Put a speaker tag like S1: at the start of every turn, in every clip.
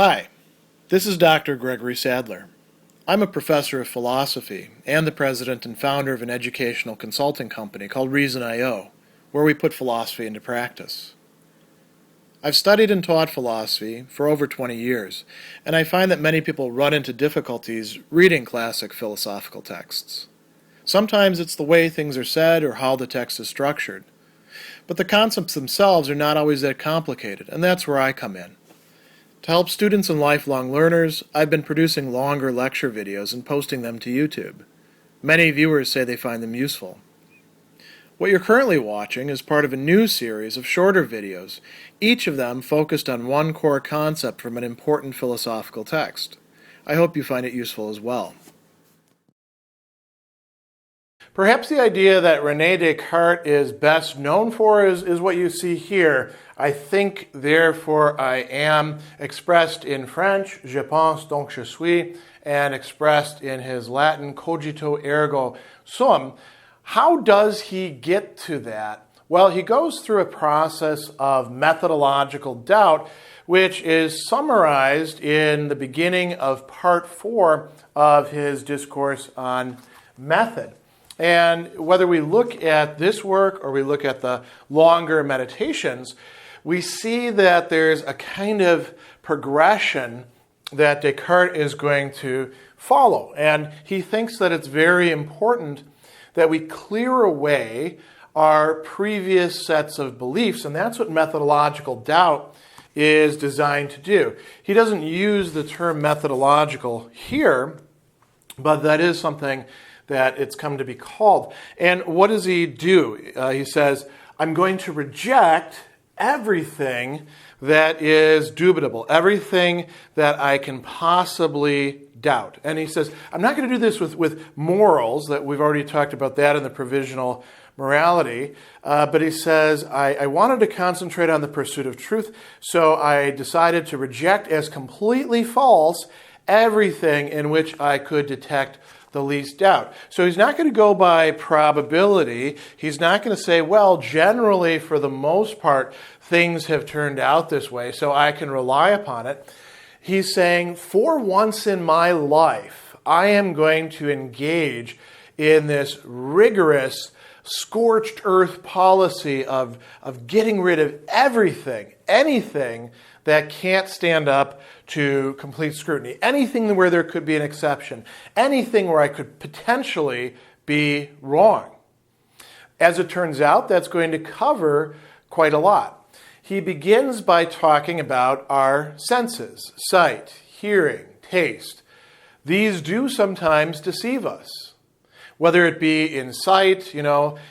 S1: Hi, this is Dr. Gregory Sadler. I'm a professor of philosophy and the president and founder of an educational consulting company called Reason.io, where we put philosophy into practice. I've studied and taught philosophy for over 20 years, and I find that many people run into difficulties reading classic philosophical texts. Sometimes it's the way things are said or how the text is structured. But the concepts themselves are not always that complicated, and that's where I come in. To help students and lifelong learners, I've been producing longer lecture videos and posting them to YouTube. Many viewers say they find them useful. What you're currently watching is part of a new series of shorter videos, each of them focused on one core concept from an important philosophical text. I hope you find it useful as well. Perhaps the idea that Rene Descartes is best known for is what you see here. I think, therefore I am, expressed in French, je pense, donc, suis, and expressed in his Latin, cogito, ergo, sum. How does he get to that? Well, he goes through a process of methodological doubt, which is summarized in the beginning of part 4 of his Discourse on Method. And whether we look at this work or we look at the longer meditations, we see that there's a kind of progression that Descartes is going to follow. And he thinks that it's very important that we clear away our previous sets of beliefs, and that's what methodological doubt is designed to do. He doesn't use the term methodological here, but that is something that it's come to be called. And what does he do? He says, I'm going to reject everything that is dubitable, everything that I can possibly doubt. And he says, I'm not going to do this with morals, that we've already talked about that in the provisional morality, but he says, I wanted to concentrate on the pursuit of truth, so I decided to reject as completely false everything in which I could detect the least doubt. So he's not going to go by probability. He's not going to say, well, generally, for the most part, things have turned out this way, so I can rely upon it. He's saying, for once in my life, I am going to engage in this rigorous, scorched earth policy of getting rid of everything, anything that can't stand up to complete scrutiny, anything where there could be an exception, anything where I could potentially be wrong. As it turns out, that's going to cover quite a lot. He begins by talking about our senses, sight, hearing, taste. These do sometimes deceive us. Whether it be in sight,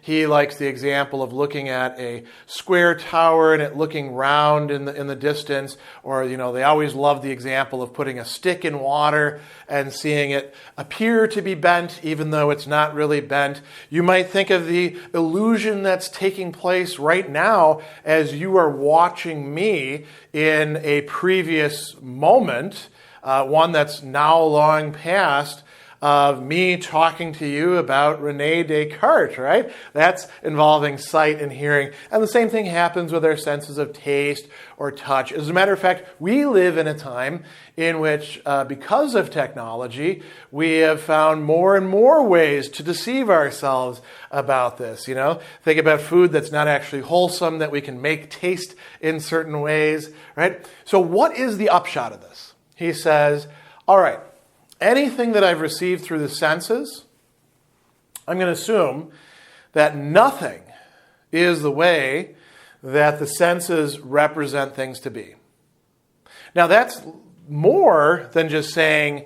S1: he likes the example of looking at a square tower and it looking round in the distance, or, they always love the example of putting a stick in water and seeing it appear to be bent, even though it's not really bent. You might think of the illusion that's taking place right now as you are watching me in a previous moment, one that's now long past, of me talking to you about Rene Descartes, right? That's involving sight and hearing. And the same thing happens with our senses of taste or touch. As a matter of fact, we live in a time in which, because of technology, we have found more and more ways to deceive ourselves about this. Think about food that's not actually wholesome, that we can make taste in certain ways, right? So what is the upshot of this? He says, all right, anything that I've received through the senses, I'm going to assume that nothing is the way that the senses represent things to be. Now, that's more than just saying,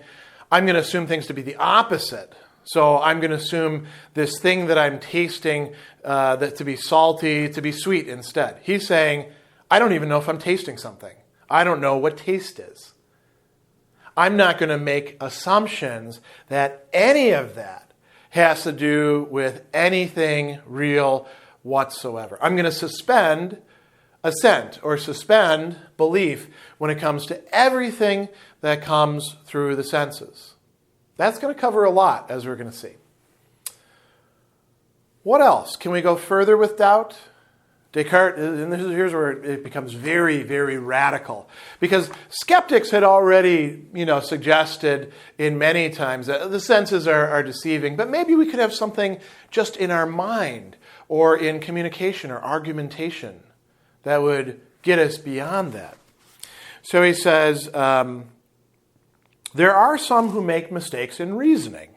S1: I'm going to assume things to be the opposite. So I'm going to assume this thing that I'm tasting that to be salty, to be sweet instead. He's saying, I don't even know if I'm tasting something. I don't know what taste is. I'm not going to make assumptions that any of that has to do with anything real whatsoever. I'm going to suspend assent or suspend belief when it comes to everything that comes through the senses. That's going to cover a lot, as we're going to see. What else? Can we go further with doubt? Descartes, and here's where it becomes very, very radical. Because skeptics had already, suggested in many times that the senses are deceiving, but maybe we could have something just in our mind or in communication or argumentation that would get us beyond that. So he says, there are some who make mistakes in reasoning,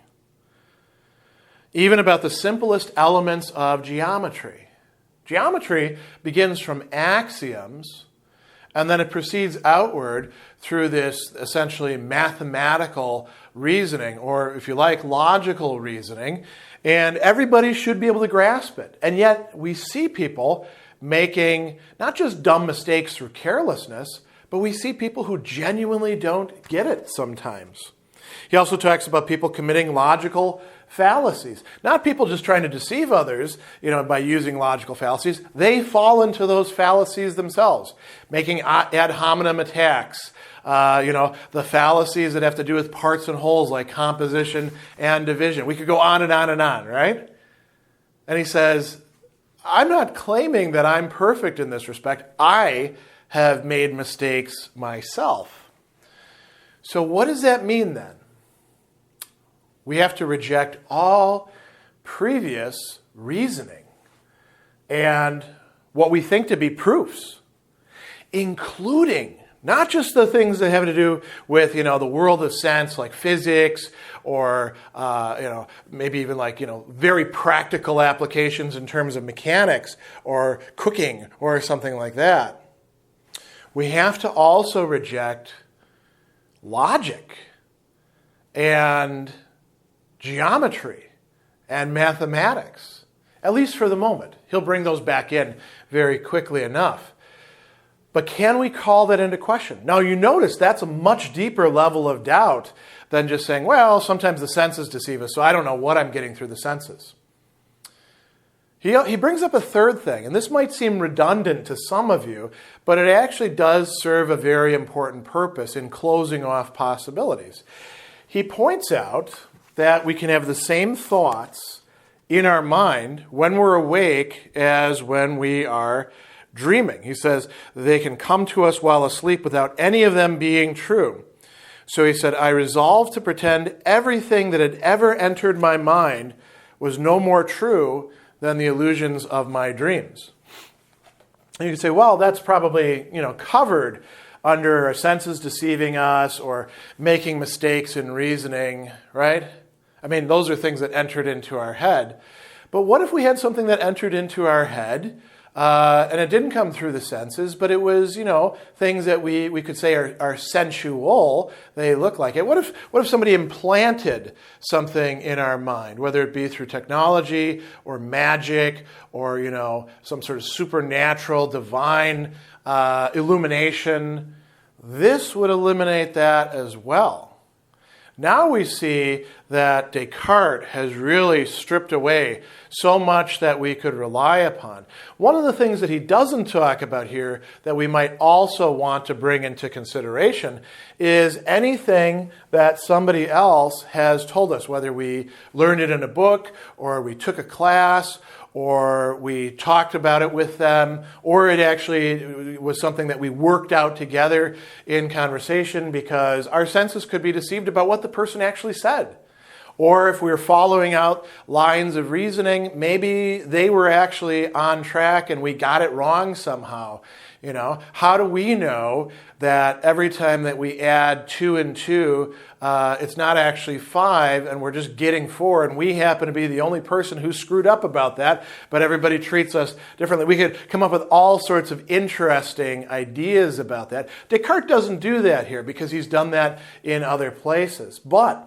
S1: even about the simplest elements of geometry. Geometry begins from axioms, and then it proceeds outward through this essentially mathematical reasoning, or if you like, logical reasoning, and everybody should be able to grasp it. And yet we see people making not just dumb mistakes through carelessness, but we see people who genuinely don't get it sometimes. He also talks about people committing logical fallacies. Not people just trying to deceive others, by using logical fallacies. They fall into those fallacies themselves, making ad hominem attacks. The fallacies that have to do with parts and wholes like composition and division. We could go on and on and on, right? And he says, I'm not claiming that I'm perfect in this respect. I have made mistakes myself. So what does that mean then? We have to reject all previous reasoning and what we think to be proofs, including not just the things that have to do with, the world of sense, like physics, or, maybe even like, very practical applications in terms of mechanics or cooking or something like that. We have to also reject logic and geometry and mathematics, at least for the moment. He'll bring those back in very quickly enough. But can we call that into question? Now, you notice that's a much deeper level of doubt than just saying, well, sometimes the senses deceive us, so I don't know what I'm getting through the senses. He brings up a third thing, and this might seem redundant to some of you, but it actually does serve a very important purpose in closing off possibilities. He points out that we can have the same thoughts in our mind when we're awake as when we are dreaming. He says they can come to us while asleep without any of them being true. So he said, I resolved to pretend everything that had ever entered my mind was no more true than the illusions of my dreams. And you can say, well, that's probably, covered under our senses deceiving us or making mistakes in reasoning, right? I mean, those are things that entered into our head. But what if we had something that entered into our head and it didn't come through the senses, but it was, things that we could say are sensual. They look like it. What if somebody implanted something in our mind, whether it be through technology or magic or, some sort of supernatural, divine illumination? This would eliminate that as well. Now we see that Descartes has really stripped away so much that we could rely upon. One of the things that he doesn't talk about here that we might also want to bring into consideration is anything that somebody else has told us, whether we learned it in a book or we took a class or we talked about it with them, or it actually was something that we worked out together in conversation, because our senses could be deceived about what the person actually said. Or if we were following out lines of reasoning, maybe they were actually on track and we got it wrong somehow. How do we know that every time that we add 2 and 2, it's not actually 5 and we're just getting 4 and we happen to be the only person who screwed up about that, but everybody treats us differently? We could come up with all sorts of interesting ideas about that. Descartes doesn't do that here because he's done that in other places. But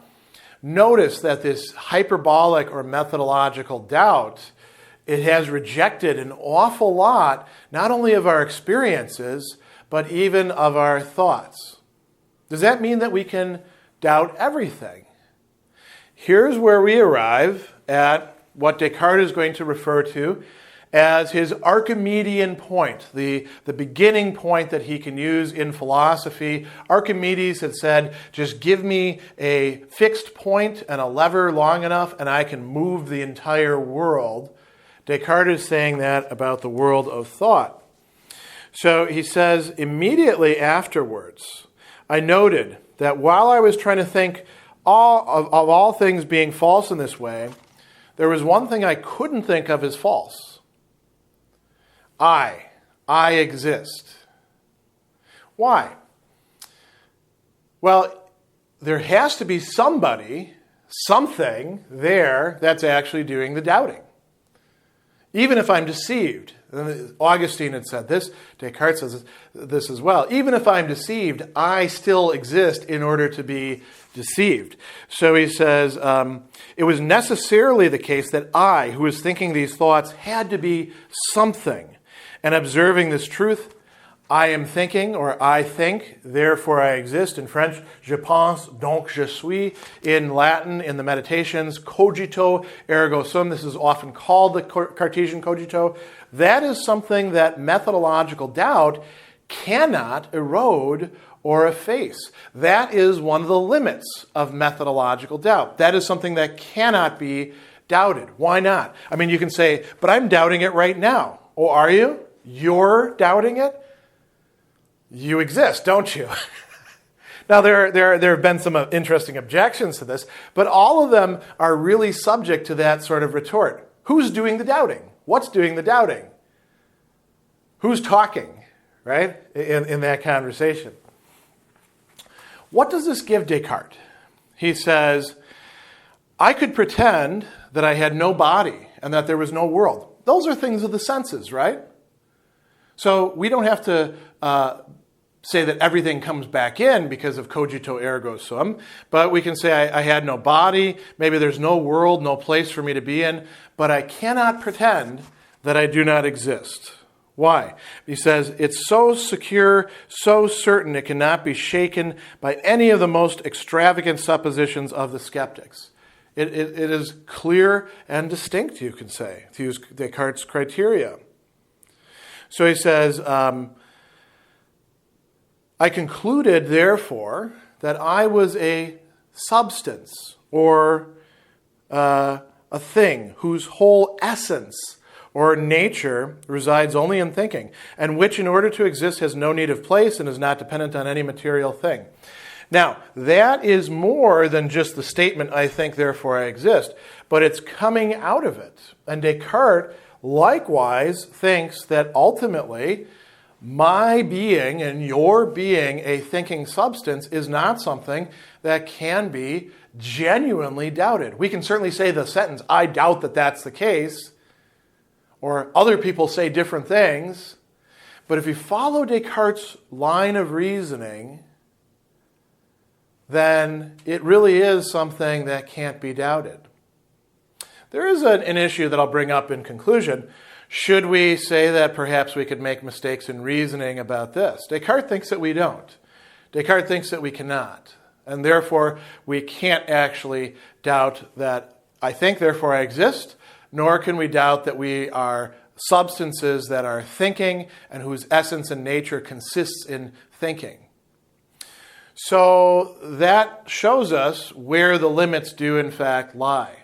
S1: notice that this hyperbolic or methodological doubt, it has rejected an awful lot, not only of our experiences, but even of our thoughts. Does that mean that we can doubt everything? Here's where we arrive at what Descartes is going to refer to as his Archimedean point, the beginning point that he can use in philosophy. Archimedes had said, just give me a fixed point and a lever long enough and I can move the entire world. Descartes is saying that about the world of thought. So he says, immediately afterwards, I noted that while I was trying to think of all things being false in this way, there was one thing I couldn't think of as false. I exist. Why? Well, there has to be somebody, something there that's actually doing the doubting. Even if I'm deceived. Augustine had said this, Descartes says this as well. Even if I'm deceived, I still exist in order to be deceived. So he says, it was necessarily the case that I, who was thinking these thoughts, had to be something. And observing this truth, I am thinking, or I think, therefore I exist. In French, je pense, donc je suis. In Latin, in the Meditations, cogito, ergo sum. This is often called the Cartesian cogito. That is something that methodological doubt cannot erode or efface. That is one of the limits of methodological doubt. That is something that cannot be doubted. Why not? I mean, you can say, but I'm doubting it right now. Oh, are you? You're doubting it? You exist, don't you? Now, there have been some interesting objections to this, but all of them are really subject to that sort of retort. Who's doing the doubting? What's doing the doubting? Who's talking, right, in that conversation? What does this give Descartes? He says, I could pretend that I had no body and that there was no world. Those are things of the senses, right? So we don't have to say that everything comes back in because of cogito ergo sum, but we can say I had no body, maybe there's no world, no place for me to be in, but I cannot pretend that I do not exist. Why? He says, it's so secure, so certain it cannot be shaken by any of the most extravagant suppositions of the skeptics. It is clear and distinct, you can say, to use Descartes' criteria. So he says, I concluded, therefore, that I was a substance or a thing whose whole essence or nature resides only in thinking, and which in order to exist has no need of place and is not dependent on any material thing. Now, that is more than just the statement, I think, therefore I exist, but it's coming out of it. And Descartes likewise thinks that ultimately my being and your being a thinking substance is not something that can be genuinely doubted. We can certainly say the sentence, I doubt that that's the case, or other people say different things, but if you follow Descartes' line of reasoning, then it really is something that can't be doubted. There is an issue that I'll bring up in conclusion. Should we say that perhaps we could make mistakes in reasoning about this? Descartes thinks that we don't. Descartes thinks that we cannot. And therefore, we can't actually doubt that I think, therefore I exist, nor can we doubt that we are substances that are thinking and whose essence and nature consists in thinking. So that shows us where the limits do in fact lie.